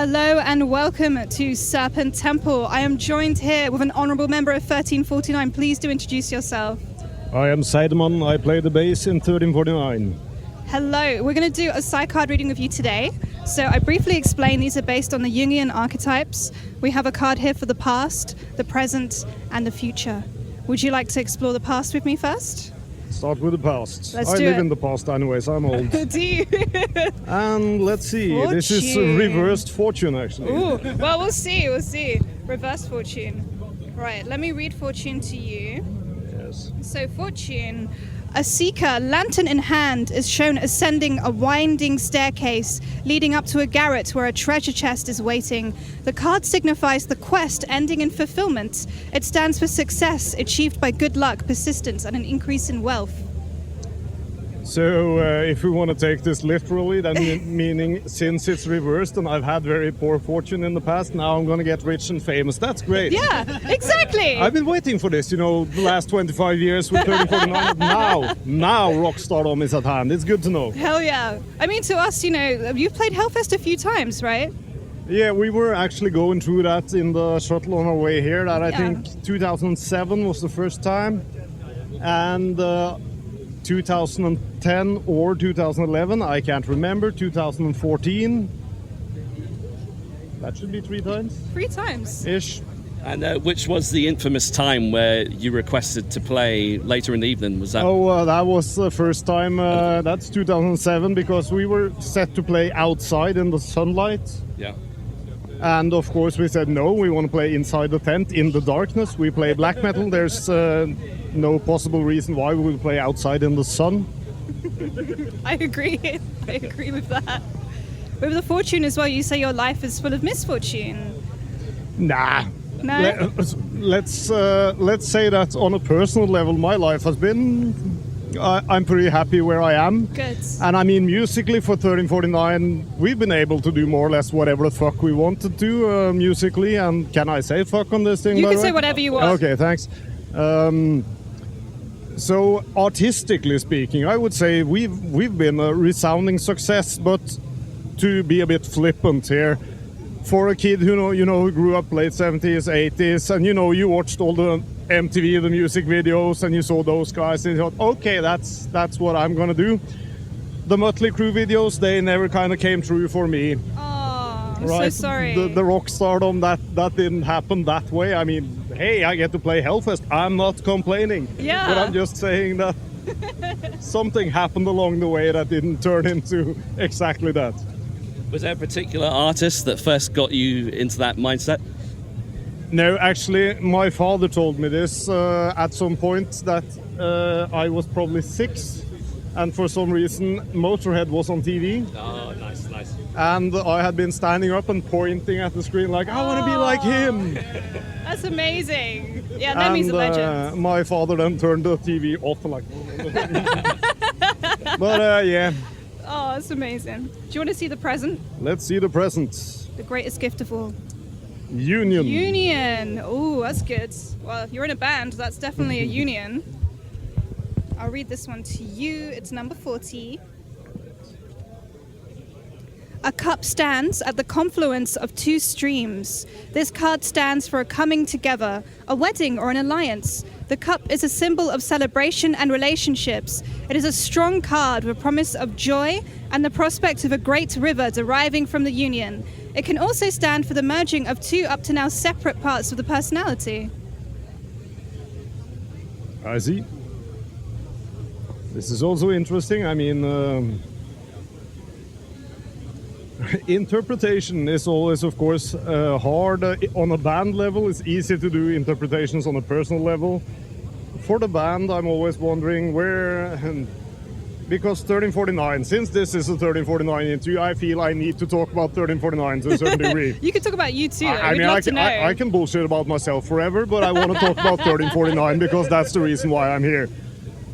Hello and welcome to Serpent Temple. I am joined here with an honourable member of 1349. Please do introduce yourself. I am Seidemann. I play the bass in 1349. Hello. We're going to do a Psycard reading with you today. So I briefly explained these are based on the Jungian archetypes. We have a card here for the past, the present, and the future. Would you like to explore the past with me first? Start with the past. Let's I do live it. in the past anyways, I'm old. Do you? And let's see, this is Fortune. reversed fortune actually. Ooh, well, we'll see. Reverse fortune. Right, let me read fortune to you. Yes. So fortune, a seeker, lantern in hand, is shown ascending a winding staircase leading up to a garret where a treasure chest is waiting. The card signifies the quest ending in fulfillment. It stands for success achieved by good luck, persistence, and an increase in wealth. So if we want to take this literally, then meaning since it's reversed and I've had very poor fortune in the past, now I'm going to get rich and famous. That's great. Yeah, exactly. I've been waiting for this, the last 25 years with 1349. Now rock stardom is at hand. It's good to know. Hell yeah. I mean, to us, you've played Hellfest a few times, right? Yeah, we were actually going through that in the shuttle on our way here. That I think 2007 was the first time. And 2010 or 2011, I can't remember. 2014. That should be 3 times. 3 times. Ish. And which was the infamous time where you requested to play later in the evening? Was that? That was the first time. That's 2007 because we were set to play outside in the sunlight. Yeah. And of course we said no, we want to play inside the tent in the darkness. We play black metal. There's no possible reason why we would play outside in the sun. I agree. I agree with that. With the fortune as well, you say your life is full of misfortune. Nah. No? Let's say that on a personal level, my life has been. I'm pretty happy where I am. Good. And I mean, musically for 1349, we've been able to do more or less whatever the fuck we wanted to musically. And can I say fuck on this thing? You by can the say way? whatever you want. Okay, thanks. So artistically speaking, I would say we've been a resounding success. But to be a bit flippant here, for a kid who grew up late 70s, 80s, and you watched all the MTV, the music videos, and you saw those guys, and you thought, okay, that's what I'm gonna do. The Mötley Crüe videos, they never kind of came true for me. Oh, I'm Right? so sorry. The rock stardom, that didn't happen that way. I mean, hey, I get to play Hellfest. I'm not complaining. Yeah. But I'm just saying that something happened along the way that didn't turn into exactly that. Was there a particular artist that first got you into that mindset? No, actually, my father told me this at some point that I was probably 6, and for some reason Motorhead was on TV. Oh, nice. And I had been standing up and pointing at the screen like, I want to be like him. That's amazing. Yeah, that means a legend. My father then turned the TV off and like... But yeah. Oh, that's amazing. Do you want to see the present? Let's see the present. The greatest gift of all. Union. Union. Oh, that's good. Well, if you're in a band, that's definitely a union. I'll read this one to you. It's number 40. A cup stands at the confluence of 2 streams. This card stands for a coming together, a wedding or an alliance. The cup is a symbol of celebration and relationships. It is a strong card with promise of joy and the prospect of a great river deriving from the union. It can also stand for the merging of 2 up to now separate parts of the personality. I see. This is also interesting. I mean, interpretation is always, of course, hard. On a band level, it's easy to do interpretations on a personal level. For the band, I'm always wondering where... Because 1349, since this is a 1349 interview, I feel I need to talk about 1349 to a certain degree. You can talk about you too. I mean, I can bullshit about myself forever, but I want to talk about 1349 because that's the reason why I'm here.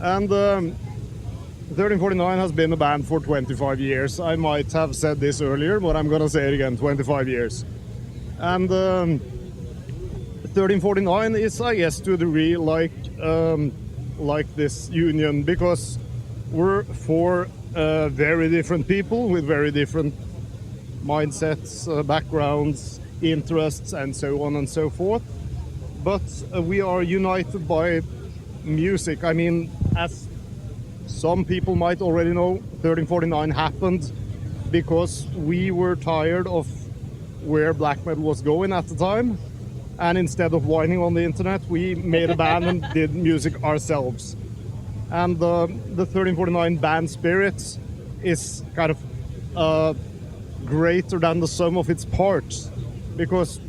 And 1349 has been a band for 25 years. I might have said this earlier, but I'm going to say it again, 25 years. And 1349 is, I guess, to a degree like this union, because we're 4 very different people with very different mindsets, backgrounds, interests, and so on and so forth. But we are united by music. I mean, as some people might already know, 1349 happened because we were tired of where black metal was going at the time. And instead of whining on the internet, we made a band and did music ourselves. And the 1349 band spirit is kind of greater than the sum of its parts, because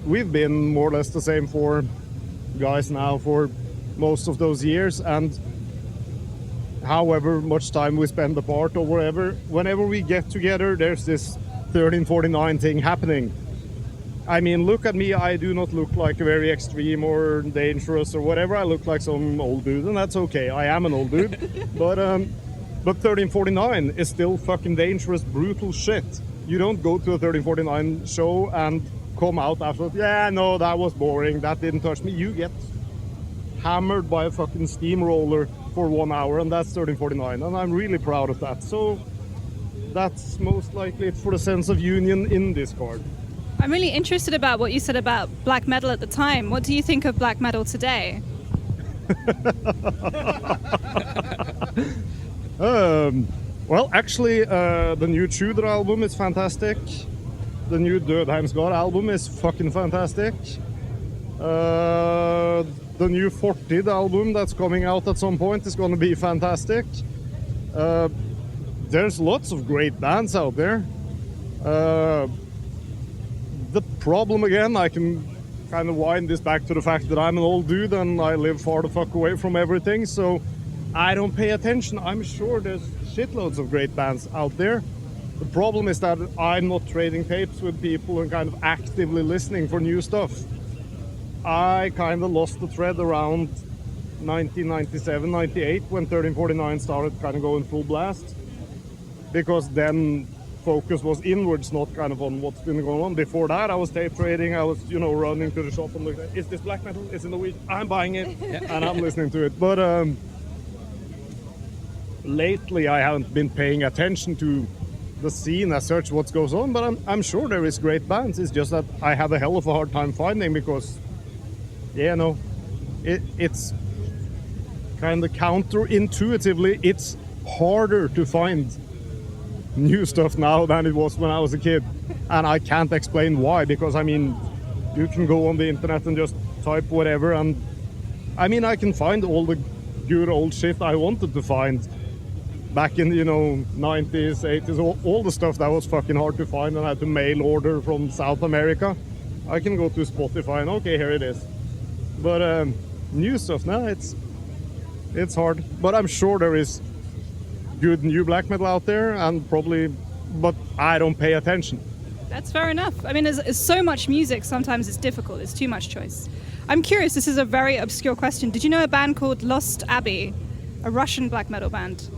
we've been more or less the same four guys now for most of those years, and however much time we spend apart or wherever, whenever we get together, there's this 1349 thing happening. I mean, look at me, I do not look like a very extreme or dangerous or whatever. I look like some old dude, and that's okay. I am an old dude. But 1349 is still fucking dangerous, brutal shit. You don't go to a 1349 show and come out after, yeah, no, that was boring, that didn't touch me. You get hammered by a fucking steamroller for 1 hour, and that's 1349, and I'm really proud of that. So that's most likely it for the sense of union in Discord. I'm really interested about what you said about black metal at the time. What do you think of black metal today? Well, actually, the new Tudor album is fantastic. The new Dødheim's God album is fucking fantastic. The new Fortid album that's coming out at some point is going to be fantastic. There's lots of great bands out there. The problem, again, I can kind of wind this back to the fact that I'm an old dude and I live far the fuck away from everything, so I don't pay attention. I'm sure there's shitloads of great bands out there. The problem is that I'm not trading tapes with people and kind of actively listening for new stuff. I kind of lost the thread around 1997, 98 when 1349 started kind of going full blast, because then focus was inwards, not kind of on what's been going on. Before that, I was tape trading. I was, running to the shop and looking at, is this black metal? Is it Norwegian? I'm buying it, and I'm listening to it. But lately, I haven't been paying attention to the scene as such, what goes on. But I'm sure there is great bands. It's just that I have a hell of a hard time finding, because, it's kind of counterintuitively, it's harder to find new stuff now than it was when I was a kid, and I can't explain why, because I mean, you can go on the internet and just type whatever, and I mean, I can find all the good old shit I wanted to find back in 90s, 80s, all the stuff that was fucking hard to find and I had to mail order from South America. I can go to Spotify and okay, here it is. But new stuff now, it's hard, but I'm sure there is good new black metal out there, and probably, but I don't pay attention. That's fair enough. I mean, there's so much music, sometimes it's difficult, there's too much choice. I'm curious, this is a very obscure question. Did you know a band called Lost Abbey? A Russian black metal band.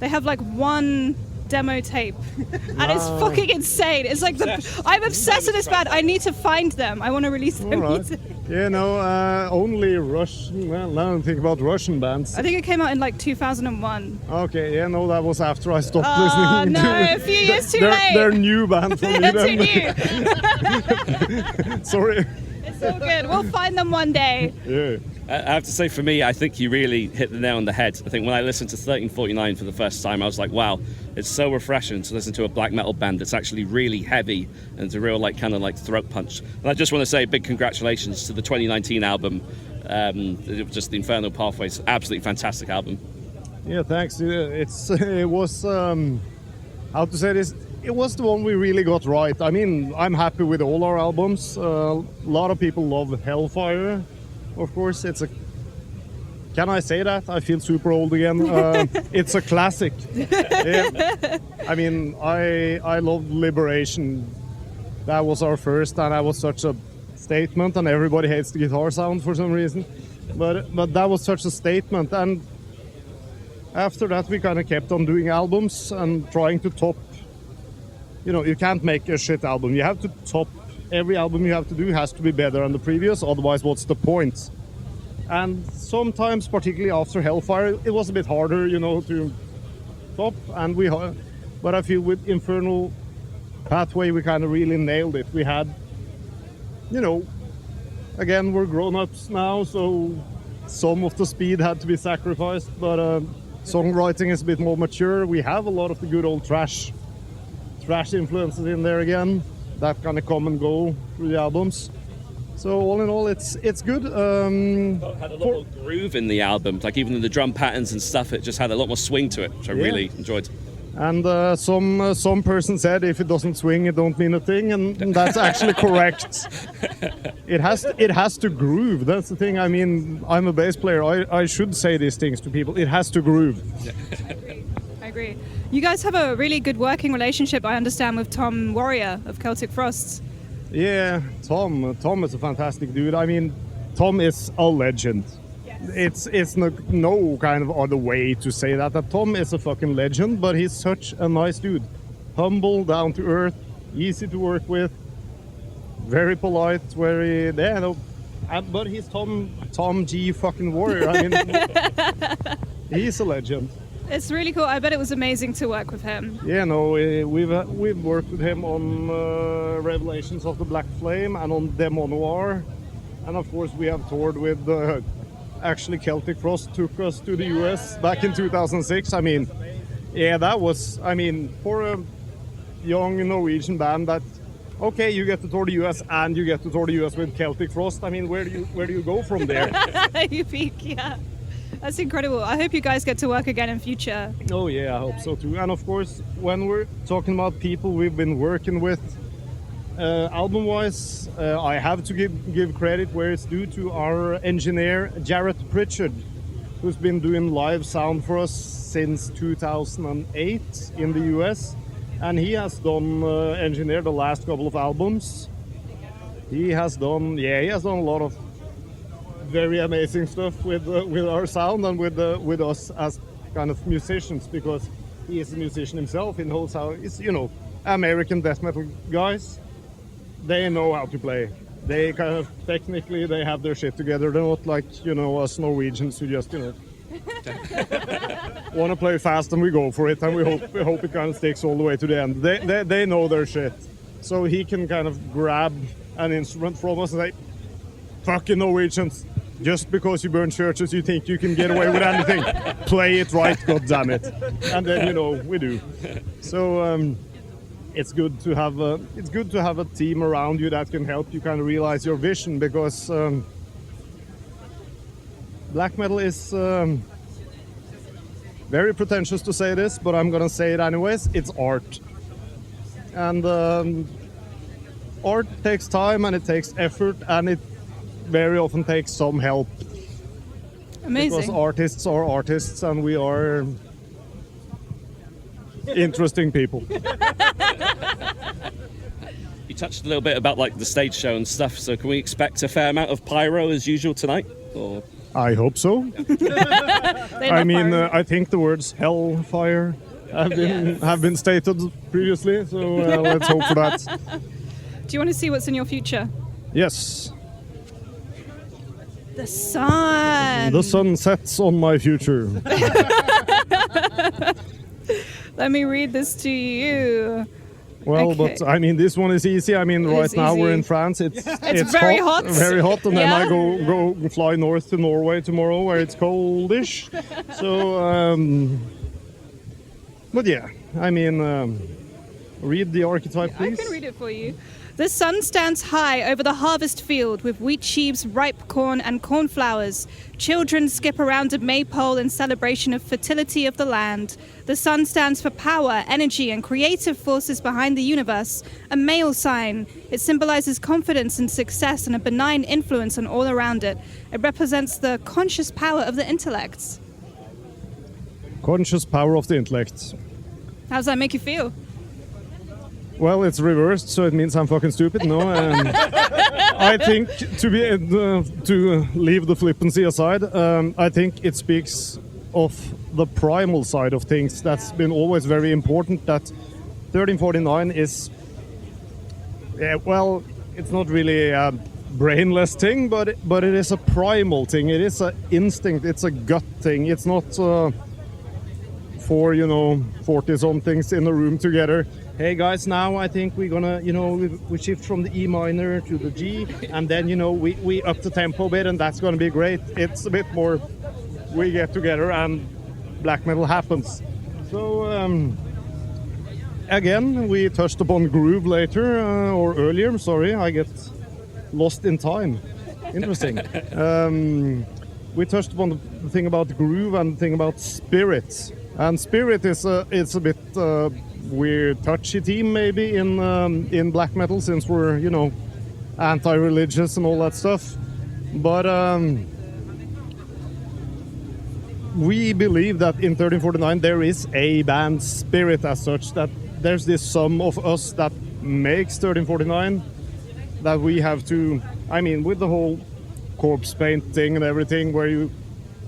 They have like one demo tape, and it's fucking insane. It's like I'm obsessed with this band. I need to find them. I want to release their music. Only Russian. Well, now I don't think about Russian bands. I think it came out in like 2001. Okay, that was after I stopped listening. No, a few years too late. They're new band for me. They're too new. Sorry. It's all good. We'll find them one day. Yeah. I have to say, for me, I think you really hit the nail on the head. I think when I listened to 1349 for the first time, I was like, wow, it's so refreshing to listen to a black metal band that's actually really heavy and it's a real kind of throat punch. And I just want to say big congratulations to the 2019 album. Just the Infernal Pathways, absolutely fantastic album. Yeah, thanks. It was how to say this. It was the one we really got right. I mean, I'm happy with all our albums. A lot of people love Hellfire. Of course, can I say that? I feel super old again. It's a classic. Yeah. I mean, I love Liberation. That was our first, and that was such a statement, and everybody hates the guitar sound for some reason. But that was such a statement, and after that we kind of kept on doing albums and trying to top. You can't make a shit album. You have to top. Every album you have to do has to be better than the previous, otherwise what's the point? And sometimes, particularly after Hellfire, it was a bit harder, to top. But I feel with Infernal Pathway, we kind of really nailed it. We had, you know, again, we're grown-ups now, so some of the speed had to be sacrificed, but songwriting is a bit more mature. We have a lot of the good old thrash influences in there again, that kind of come and go through the albums. So all in all, it's good. Had a lot more groove in the album, like even the drum patterns and stuff. It just had a lot more swing to it, which I really enjoyed. And some person said if it doesn't swing, it don't mean a thing, and that's actually correct. It has to groove. That's the thing. I mean, I'm a bass player. I should say these things to people. It has to groove. I agree. You guys have a really good working relationship, I understand, with Tom Warrior of Celtic Frosts. Yeah, Tom is a fantastic dude. I mean, Tom is a legend. Yes. It's no kind of other way to say that Tom is a fucking legend, but he's such a nice dude. Humble, down to earth, easy to work with, very polite, but he's Tom G fucking Warrior. I mean, he's a legend. It's really cool. I bet it was amazing to work with him. Yeah, no, we've worked with him on Revelations of the Black Flame and on Demo Noir, and of course we have toured with. Actually, Celtic Frost took us to the US back in 2006. I mean, yeah, that was. I mean, for a young Norwegian band, that okay, you get to tour the US and you get to tour the US with Celtic Frost. I mean, where do you go from there? You peak, yeah. That's incredible. I hope you guys get to work again in future. Oh yeah, I hope so too. And of course, when we're talking about people we've been working with, album-wise, I have to give credit where it's due to our engineer Jarrett Pritchard, who's been doing live sound for us since 2008 in the US, and he has done engineered the last couple of albums. He has done a lot of very amazing stuff with our sound and with us as kind of musicians, because he is a musician himself. He knows how it's, you know, American death metal guys. They know how to play. They kind of technically they have their shit together. They're not like, you know, us Norwegians who just, you know, want to play fast and we go for it and we hope it kind of sticks all the way to the end. They know their shit. So he can kind of grab an instrument from us and say, fucking Norwegians, just because you burn churches you think you can get away with anything. Play it right, goddammit. And then, you know, we do. So it's good to have a team around you that can help you kind of realize your vision, because black metal is very pretentious to say this, but I'm gonna say it anyways. It's art, and art takes time and it takes effort, and it very often takes some help. Amazing. Because artists are artists, and we are interesting people. You touched a little bit about like the stage show and stuff, so can we expect a fair amount of pyro as usual tonight? Or? I hope so. I mean, I think the words hellfire have been stated previously, so let's hope for that. Do you want to see what's in your future? Yes. The sun. The sun sets on my future. Let me read this to you. Well, Okay. but I mean, this one is easy. I mean, right is now we're easy. in France. It's very hot. very hot, and Yeah. then I go fly north to Norway tomorrow, where it's coldish. So, but yeah, I mean, read the archetype, please. I can read it for you. The sun stands high over the harvest field with wheat sheaves, ripe corn, and cornflowers. Children skip around a maypole in celebration of fertility of the land. The sun stands for power, energy, and creative forces behind the universe. A male sign. It symbolizes confidence and success and a benign influence on all around it. It represents the conscious power of the intellect. Conscious power of the intellect. How does that make you feel? Well, it's reversed, so it means I'm fucking stupid. No, I think to leave the flippancy aside, I think it speaks of the primal side of things. That's been always very important. That 1349 is, well, it's not really a brainless thing, but it is a primal thing. It is an instinct. It's a gut thing. It's not for 40-somethings in a room together hey guys, now I think we're gonna, we shift from the E minor to the G, and then, we up the tempo a bit, and that's gonna be great. It's a bit more, we get together and black metal happens. So, again, we touched upon groove later, or earlier, sorry, I get lost in time. Interesting. We touched upon the thing about groove and the thing about spirit. And spirit is it's a bit weird, touchy theme maybe in black metal, since we're anti-religious and all that stuff. But we believe that in 1349 there is a band spirit as such, that there's this sum of us that makes 1349, that we have to, with the whole corpse paint thing and everything, where you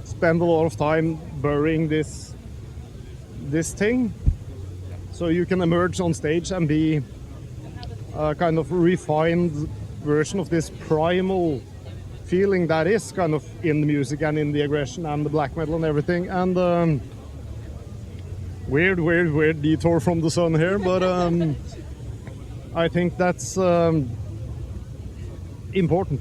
spend a lot of time burying this thing, so you can emerge on stage and be a kind of refined version of this primal feeling that is kind of in the music and in the aggression and the black metal and everything. And weird detour from the sun here, but I think that's important,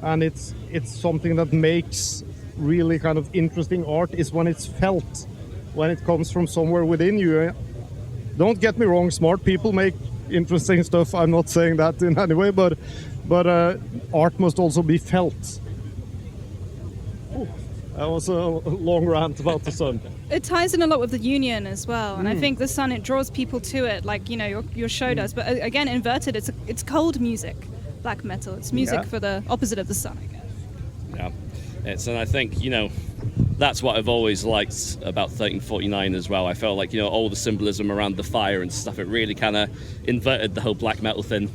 and it's something that makes really kind of interesting art, is when it's felt, when it comes from somewhere within you. Don't get me wrong, smart people make interesting stuff, I'm not saying that in any way, but art must also be felt. Ooh, that was a long rant about the sun. It ties in a lot with the union as well, and I think the sun, it draws people to it, like your show does. But again, inverted, it's cold music, black metal. It's music for the opposite of the sun, I guess. Yeah, and I think that's what I've always liked about 1349 as well. I felt like all the symbolism around the fire and stuff, it really kind of inverted the whole black metal thing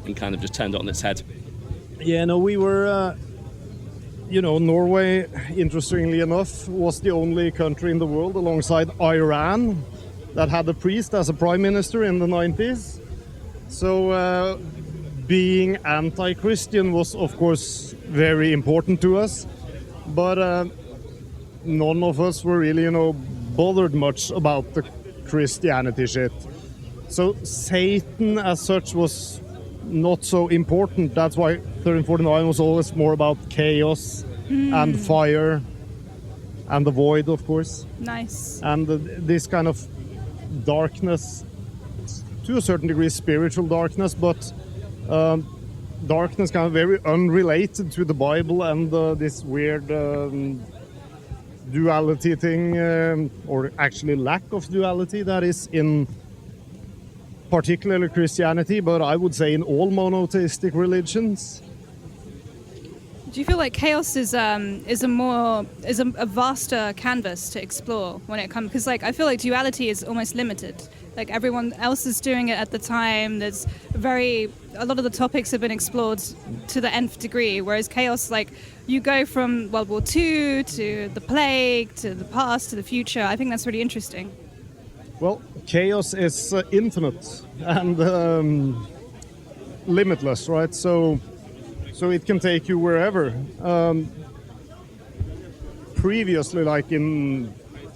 and kind of just turned it on its head. Yeah, no, we were. Norway, interestingly enough, was the only country in the world alongside Iran that had a priest as a prime minister in the 90s. So being anti-Christian was, of course, very important to us. But none of us were really, bothered much about the Christianity shit. So Satan as such was not so important. That's why 1349 was always more about chaos and fire and the void, of course. Nice. And this kind of darkness, to a certain degree spiritual darkness, but darkness kind of very unrelated to the Bible and this weird duality thing, or actually lack of duality, that is in particularly Christianity, but I would say in all monotheistic religions. Do you feel like chaos is a vaster canvas to explore when it comes? Because I feel like duality is almost limited. Like everyone else is doing it at the time. There's a lot of the topics have been explored to the nth degree. Whereas chaos, you go from World War II to the plague to the past to the future. I think that's really interesting. Well, chaos is infinite and limitless, right? So it can take you wherever. Previously,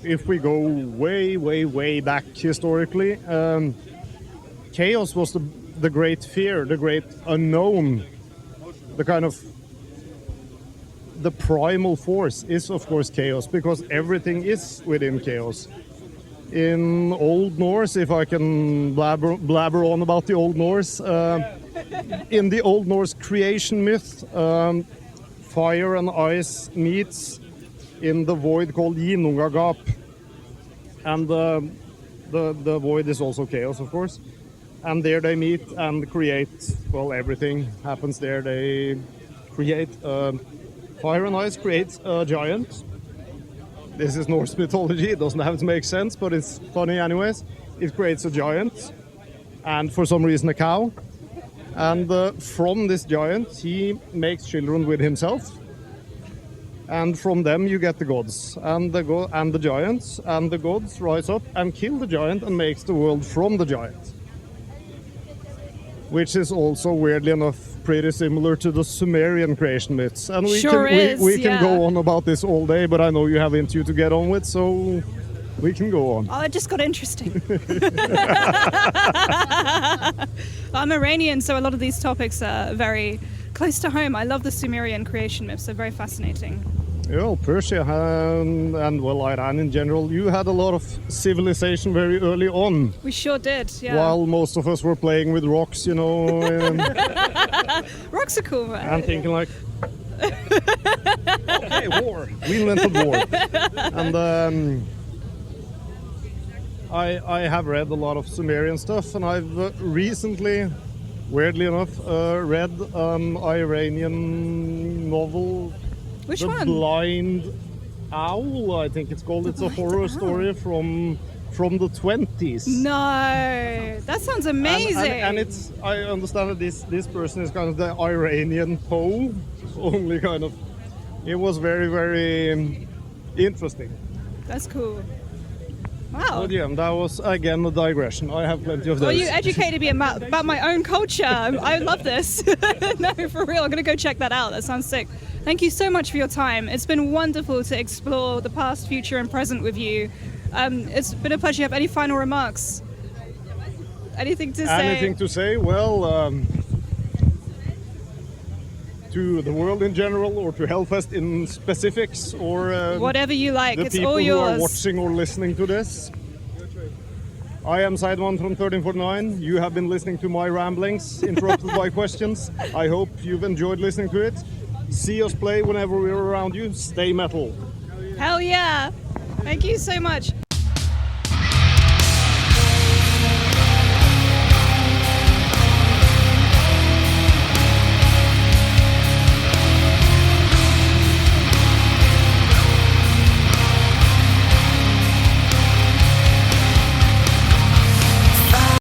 if we go way back historically, chaos was the great fear, the great unknown, the kind of the primal force is, of course, chaos, because everything is within chaos. In Old Norse, if I can blabber on about the Old Norse, in the Old Norse creation myth, fire and ice meets in the void called Ginnungagap, and the void is also chaos, of course. And there they meet and create. Well, everything happens there. They create fire and ice creates a giant. This is Norse mythology. It doesn't have to make sense, but it's funny anyways. It creates a giant, and for some reason a cow. And from this giant, he makes children with himself. And from them you get the gods and the giants, and the gods rise up and kill the giant and makes the world from the giant. Which is also, weirdly enough, pretty similar to the Sumerian creation myths. And we can go on about this all day, but I know you have interview to get on with, so we can go on. Oh, it just got interesting. I'm Iranian, so a lot of these topics are very close to home. I love the Sumerian creation myths. They're very fascinating. Yeah, Persia and well, Iran in general. You had a lot of civilization very early on, We sure did, yeah. while most of us were playing with rocks, you know, Rocks are cool, man. and thinking like, okay, war. We invented war. And I have read a lot of Sumerian stuff, and I've recently, weirdly enough, read an Iranian novel. Which The one? Blind Owl, I think it's called. It's a horror story from the 20s. No, that sounds amazing. And it's, I understand that this person is kind of the Iranian Poe, only kind of. It was very, very interesting. That's cool. Wow. But yeah, that was again a digression. I have plenty of those. Well, you educated me about my own culture. I love this. No, for real. I'm going to go check that out. That sounds sick. Thank you so much for your time. It's been wonderful to explore the past, future, and present with you. It's been a pleasure. You have any final remarks? Anything to say? Anything to say? Well, to the world in general, or to Hellfest in specifics, or Whatever you like. the It's people all who are yours. watching or listening to this. I am Seidemann from 1349. You have been listening to my ramblings, interrupted by questions. I hope you've enjoyed listening to it. See us play whenever we're around you. Stay metal. Hell yeah. Thank you so much.